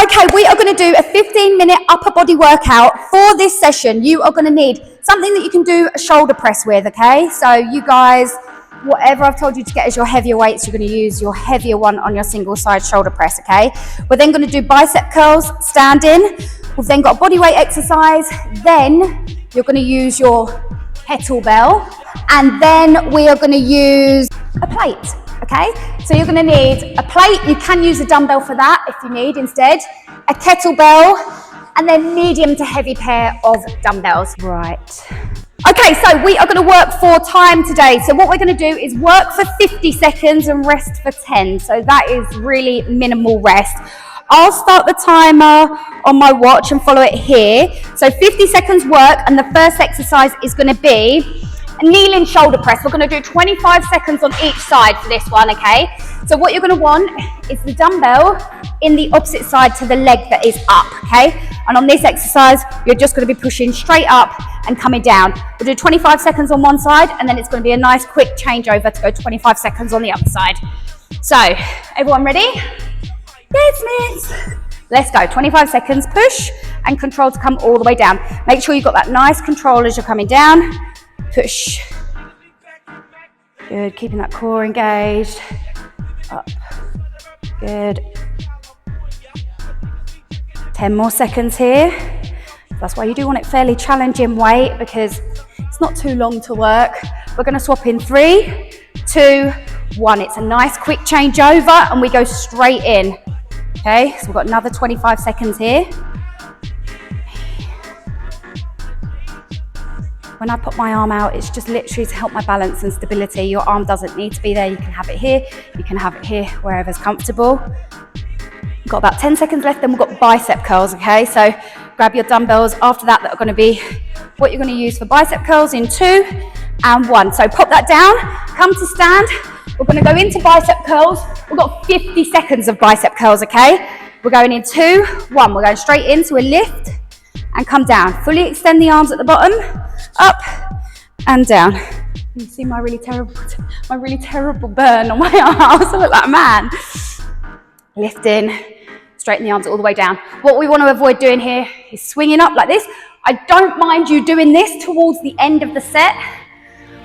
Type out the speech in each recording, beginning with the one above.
Okay, we are going to do a 15-minute upper body workout. For this session, you are going to need something that you can do a shoulder press with, okay? So you guys, whatever I've told you to get as your heavier weights, you're going to use your heavier one on your single side shoulder press, okay? We're then going to do bicep curls, standing. We've then got a body weight exercise. Then you're going to use your kettlebell. And then we are going to use a plate. Okay, so you're going to need a plate. You can use a dumbbell for that if you need instead, a kettlebell, and then medium to heavy pair of dumbbells. Right. Okay, so we are going to work for time today. So what we're going to do is work for 50 seconds and rest for 10. So that is really minimal rest. I'll start the timer on my watch and follow it here. So 50 seconds work, and the first exercise is going to be a kneeling shoulder press. We're going to do 25 seconds on each side for this one, okay? So what you're going to want is the dumbbell in the opposite side to the leg that is up, okay? And on this exercise, you're just going to be pushing straight up and coming down. We'll do 25 seconds on one side, and then it's going to be a nice quick changeover to go 25 seconds on the other side. So, everyone ready? Yes, miss. Let's go. 25 seconds, push and control to come all the way down. Make sure you've got that nice control as you're coming down. Push. Good, keeping that core engaged. Up. Good. 10 more seconds here. That's why you do want it fairly challenging weight, because it's not too long to work. We're going to swap in 3, 2, 1. It's a nice quick changeover and we go straight in. Okay, so we've got another 25 seconds here. When I put my arm out, it's just literally to help my balance and stability. Your arm doesn't need to be there. You can have it here. You can have it here, wherever's comfortable. We've got about 10 seconds left, then we've got bicep curls, okay? So grab your dumbbells after that are going to be what you're going to use for bicep curls in 2 and 1. So pop that down, come to stand. We're going to go into bicep curls. We've got 50 seconds of bicep curls, okay? We're going in 2, 1. We're going straight in, so we lift and come down. Fully extend the arms at the bottom, up and down. You see my really terrible burn on my arms. I look like a man. Lifting, straighten the arms all the way down. What we want to avoid doing here is swinging up like this. I don't mind you doing this towards the end of the set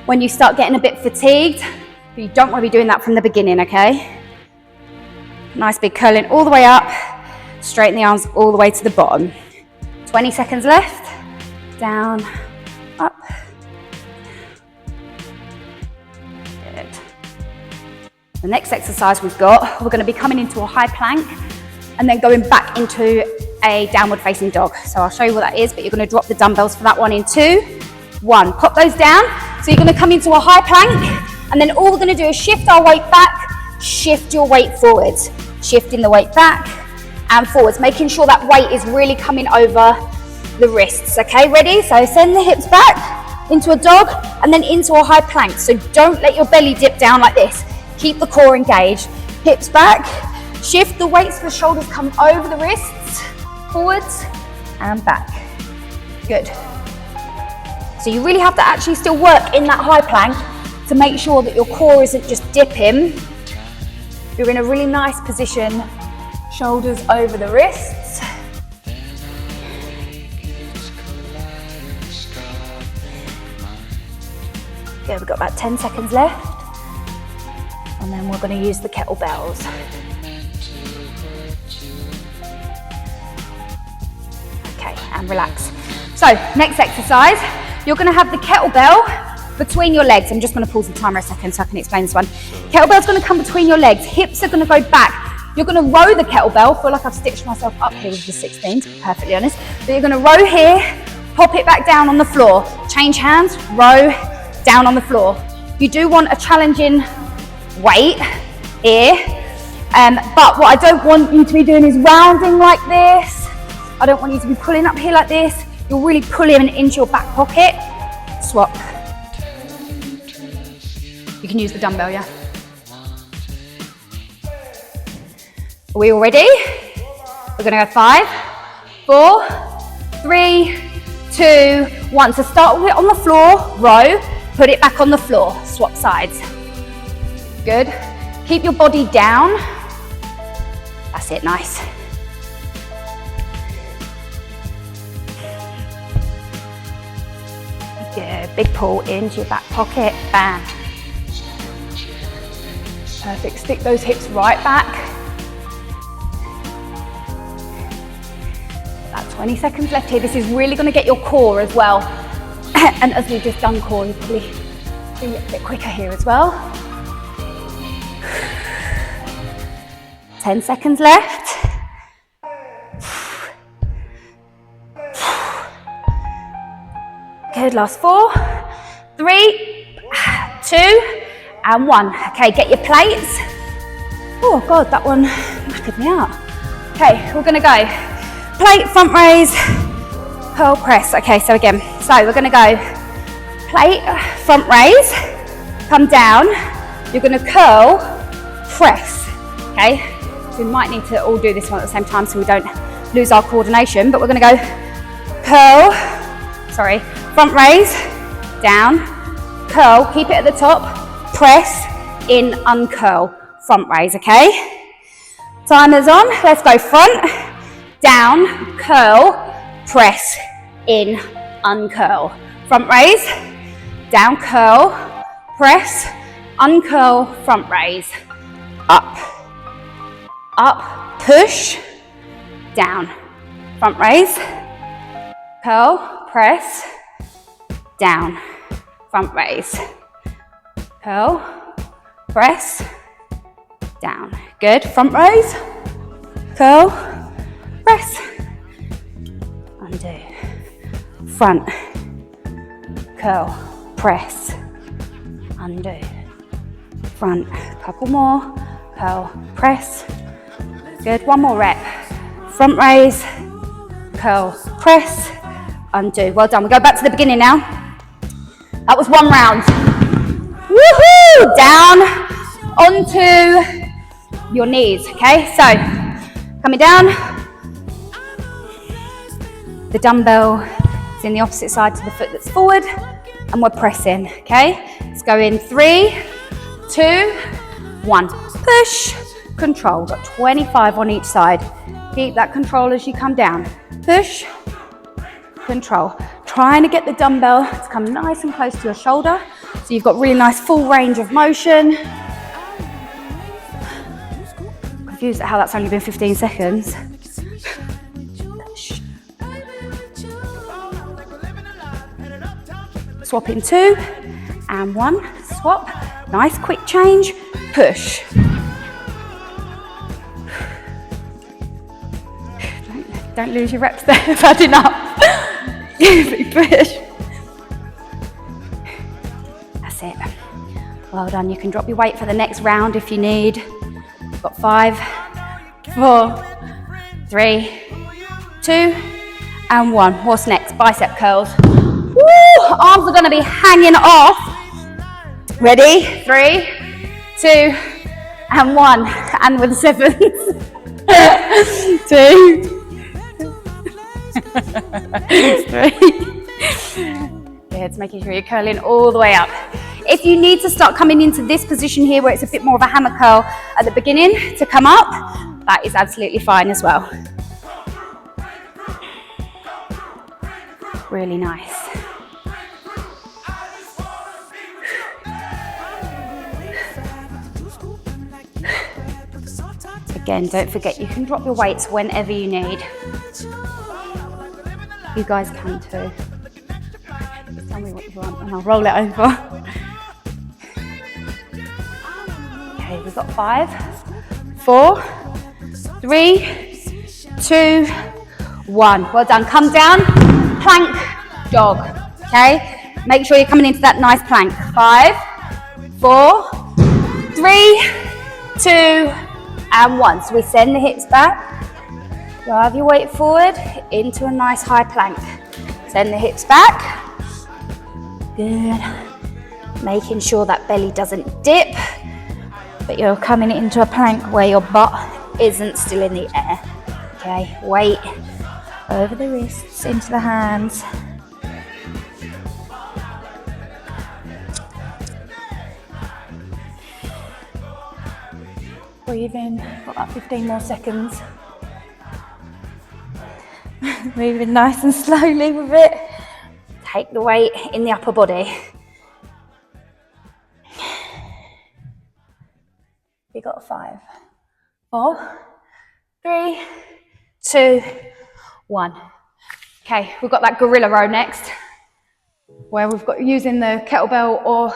when you start getting a bit fatigued, but you don't want to be doing that from the beginning, okay? Nice big curling all the way up, straighten the arms all the way to the bottom. 20 seconds left, down, up. Good. The next exercise we've got, we're going to be coming into a high plank and then going back into a downward facing dog. So I'll show you what that is, but you're going to drop the dumbbells for that one in 2, 1. Pop those down. So you're going to come into a high plank, and then all we're going to do is shift our weight back, shift your weight forwards, shifting the weight back and forwards, making sure that weight is really coming over the wrists, okay? Ready? So send the hips back into a dog and then into a high plank. So don't let your belly dip down like this. Keep the core engaged. Hips back, shift the weights, the shoulders come over the wrists, forwards and back. Good. So you really have to actually still work in that high plank to make sure that your core isn't just dipping. You're in a really nice position, shoulders over the wrists. Good, we've got about 10 seconds left. And then we're going to use the kettlebells. Okay, and relax. So, next exercise, you're going to have the kettlebell between your legs. I'm just going to pause the timer a second so I can explain this one. Kettlebell's going to come between your legs. Hips are going to go back. You're going to row the kettlebell. I feel like I've stitched myself up here with the 16, to be perfectly honest. But you're going to row here, pop it back down on the floor. Change hands, row, down on the floor. You do want a challenging weight here. But what I don't want you to be doing is rounding like this. I don't want you to be pulling up here like this. You're really pulling into your back pocket. Swap. You can use the dumbbell, yeah? Are we all ready? We're gonna go 5, 4, 3, 2, 1. So start with it on the floor, row, put it back on the floor, swap sides. Good. Keep your body down. That's it, nice. Big pull into your back pocket, bam. Perfect, stick those hips right back. About 20 seconds left here. This is really gonna get your core as well. And as we've just done core, you probably do it a bit quicker here as well. 10 seconds left. Good, last 4, 3, 2, and 1. Okay, get your plates. Oh God, that one knackered me out. Okay, we're gonna go plate, front raise, curl, press. Okay, so again, we're gonna go plate, front raise, come down. You're gonna curl, press. Okay, so we might need to all do this one at the same time so we don't lose our coordination, but we're gonna go curl, front raise, down, curl, keep it at the top, press, in, uncurl, front raise, okay? Timer's on, let's go front, down, curl, press, in, uncurl, front raise, down, curl, press, uncurl, front raise, up, push, down, front raise, curl, press, down, front raise, curl, press, down. Good, front raise, curl, press, undo, front, curl, press, undo, front, couple more, curl, press, good, one more rep, front raise, curl, press, undo. Well done. We go back to the beginning now. That was 1 round. Woohoo! Down onto your knees. Okay, so coming down. The dumbbell is in the opposite side to the foot that's forward, and we're pressing. Okay, let's go in 3, 2, 1. Push, control. Got 25 on each side. Keep that control as you come down. Push, control. Trying to get the dumbbell to come nice and close to your shoulder so you've got really nice full range of motion. Confused at how that's only been 15 seconds. Swap in 2 and 1, swap, nice quick change, push. Don't lose your reps there, I've had enough. Push. That's it. Well done. You can drop your weight for the next round if you need. You've got 5, 4, 3, 2, and 1. What's next? Bicep curls. Woo! Arms are going to be hanging off. Ready? 3, 2, and 1. And with 7s. 2. 3. Good, making sure you're curling all the way up. If you need to start coming into this position here where it's a bit more of a hammer curl at the beginning to come up, that is absolutely fine as well. Really nice. Again, don't forget you can drop your weights whenever you need. You guys can too. Just tell me what you want and I'll roll it over. Okay, we've got 5, 4, 3, 2, 1. Well done. Come down, plank, dog. Okay, make sure you're coming into that nice plank. 5, 4, 3, 2, and 1. So we send the hips back. Drive your weight forward into a nice high plank. Send the hips back. Good. Making sure that belly doesn't dip, but you're coming into a plank where your butt isn't still in the air. Okay, weight over the wrists, into the hands. Breathe in, got about 15 more seconds. Moving nice and slowly with it. Take the weight in the upper body. We got 5, 4, 3, 2, 1. Okay, we've got that gorilla row next, where we've got using the kettlebell or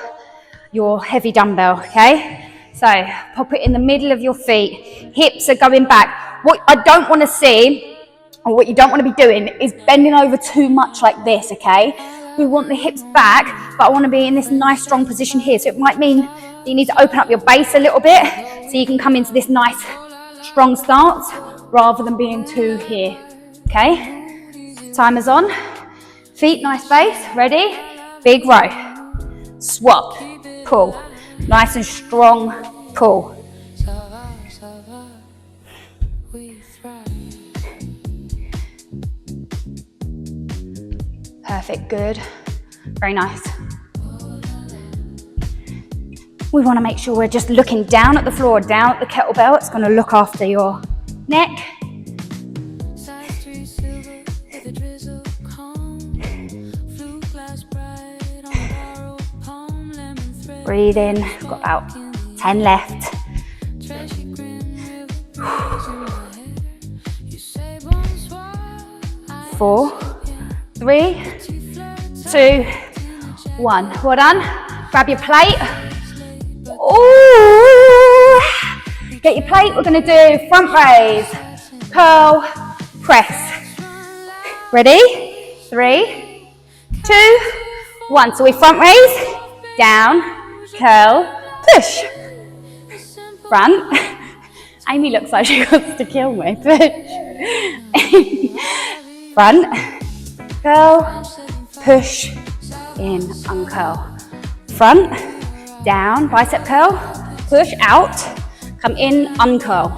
your heavy dumbbell, okay? So pop it in the middle of your feet. Hips are going back. What I don't want to see, or what you don't want to be doing, is bending over too much like this, okay? We want the hips back, but I want to be in this nice strong position here. So it might mean that you need to open up your base a little bit so you can come into this nice strong stance rather than being too here, okay? Timer's on. Feet, nice base, ready? Big row. Swap, pull. Nice and strong pull. Perfect, good. Very nice. We want to make sure we're just looking down at the floor, down at the kettlebell. It's going to look after your neck. Breathe in. We've got about 10 left. 4, 3, 2, 1. Well done. Grab your plate. Ooh. Get your plate. We're going to do front raise, curl, press. Ready? 3, 2, 1. So we front raise, down, curl, push. Front. Amy looks like she wants to kill me. Push. Front, curl, push, in, uncurl. Front, down, bicep curl, push, out, come in, uncurl.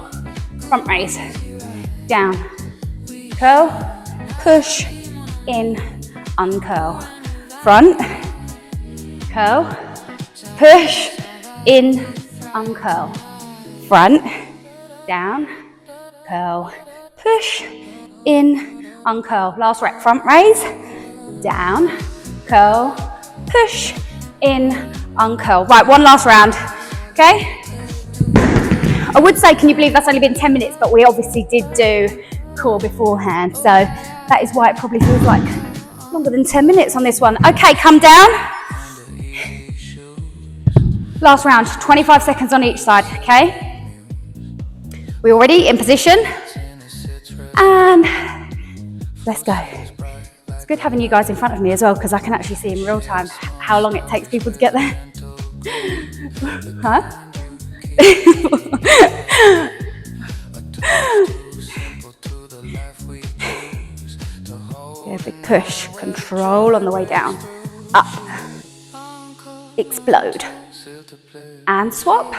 Front raise, down, curl, push, in, uncurl. Front, curl, push, in, uncurl. Front, down, curl, push, in, uncurl. Last rep, front raise, down, curl, push, in, uncurl. Right, one last round, okay? I would say, can you believe that's only been 10 minutes, but we obviously did do core beforehand, so that is why it probably feels like longer than 10 minutes on this one. Okay, come down. Last round, 25 seconds on each side, okay? We're already in position, and let's go. It's good having you guys in front of me as well, because I can actually see in real time how long it takes people to get there. Huh? Yeah, big push, control on the way down, up, explode, and swap,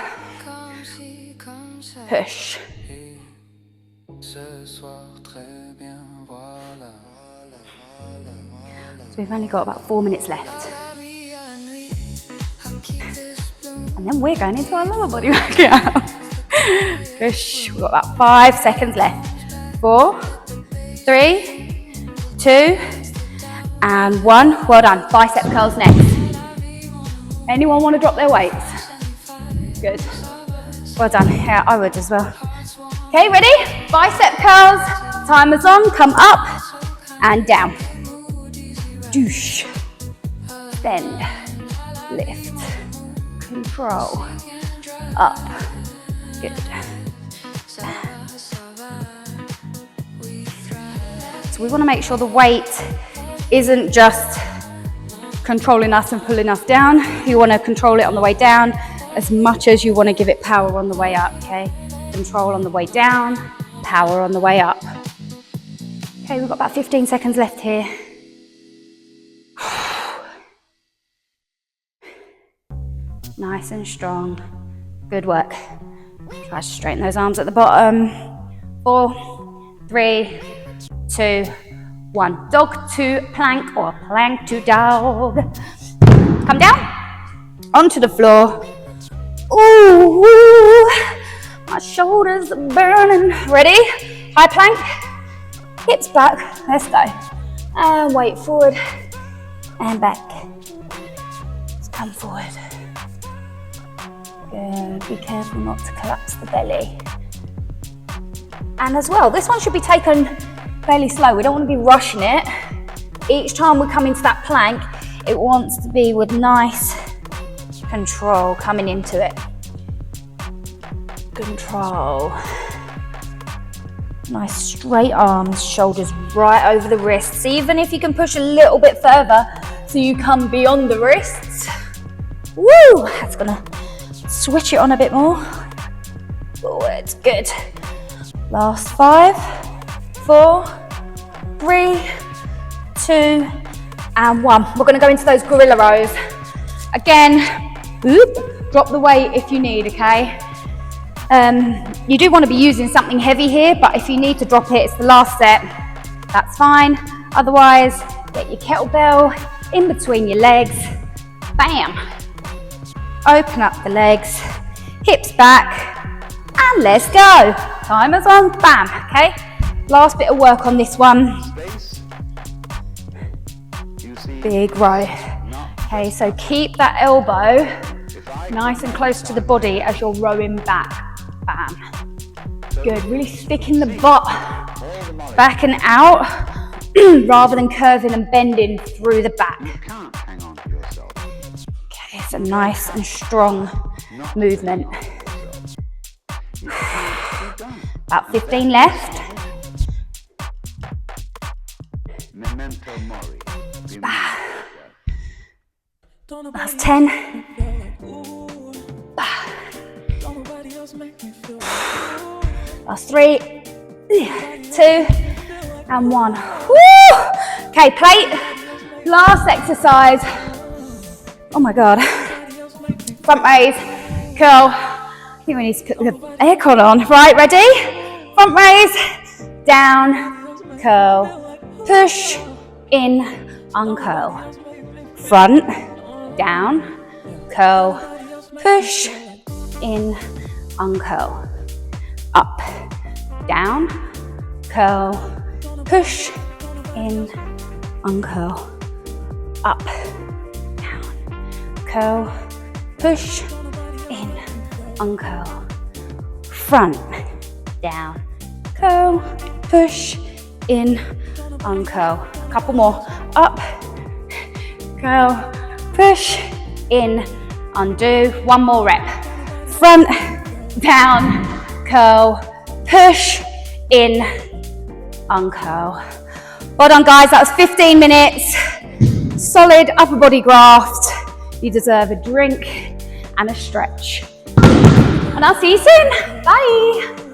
push. So we've only got about 4 minutes left. And then we're going into our lower body workout. Push, we've got about 5 seconds left. 4, 3, 2, and 1. Well done. Bicep curls next. Anyone want to drop their weights? Good. Well done. Yeah, I would as well. Okay, ready? Bicep curls. Timer's on. Come up and down. Douche. Bend. Lift. Control. Up. Good. So we want to make sure the weight isn't just controlling us and pulling us down. You want to control it on the way down as much as you want to give it power on the way up, okay? Control on the way down, power on the way up. Okay, we've got about 15 seconds left here. Nice and strong. Good work. Try to straighten those arms at the bottom. 4, 3, 2, 1. Dog to plank or plank to dog. Come down onto the floor. Ooh, my shoulders are burning. Ready? High plank. Hips back. Let's go. And weight forward. and back. Let's come forward. Good, be careful not to collapse the belly. And as well, this one should be taken fairly slow. We don't want to be rushing it. Each time we come into that plank, it wants to be with nice control coming into it. Control. Nice straight arms, shoulders right over the wrists. Even if you can push a little bit further so you come beyond the wrists. Woo! That's gonna switch it on a bit more. Forward, good. Last 5, 4, 3, 2, and 1. We're gonna go into those gorilla rows. Again, drop the weight if you need, okay? You do want to be using something heavy here, but if you need to drop it, it's the last set, that's fine. Otherwise, get your kettlebell in between your legs, bam. Open up the legs, hips back, and let's go. Timer's on, bam, okay? Last bit of work on this one. Big row. Okay, so keep that elbow nice and close to the body as you're rowing back. Bam. Good, really sticking the butt back and out rather than curving and bending through the back. Okay, it's a nice and strong movement. About 15 left. That's 10. Last 3, 2, and 1. Woo! Okay, plate. Last exercise. Oh my God. Front raise, curl. I think we need to put the aircon on. Right, ready? Front raise, down, curl, push, in, uncurl. Front, down, curl, push, in, uncurl. Up, down, curl, push, in, uncurl. Up, down, curl, push, in, uncurl. Front, down, curl, push, in, uncurl. A couple more. Up, curl, push, in, undo. One more rep. Front, down, curl, push, in, uncurl. Well done, guys. That was 15 minutes. Solid upper body graft. You deserve a drink and a stretch. And I'll see you soon. Bye.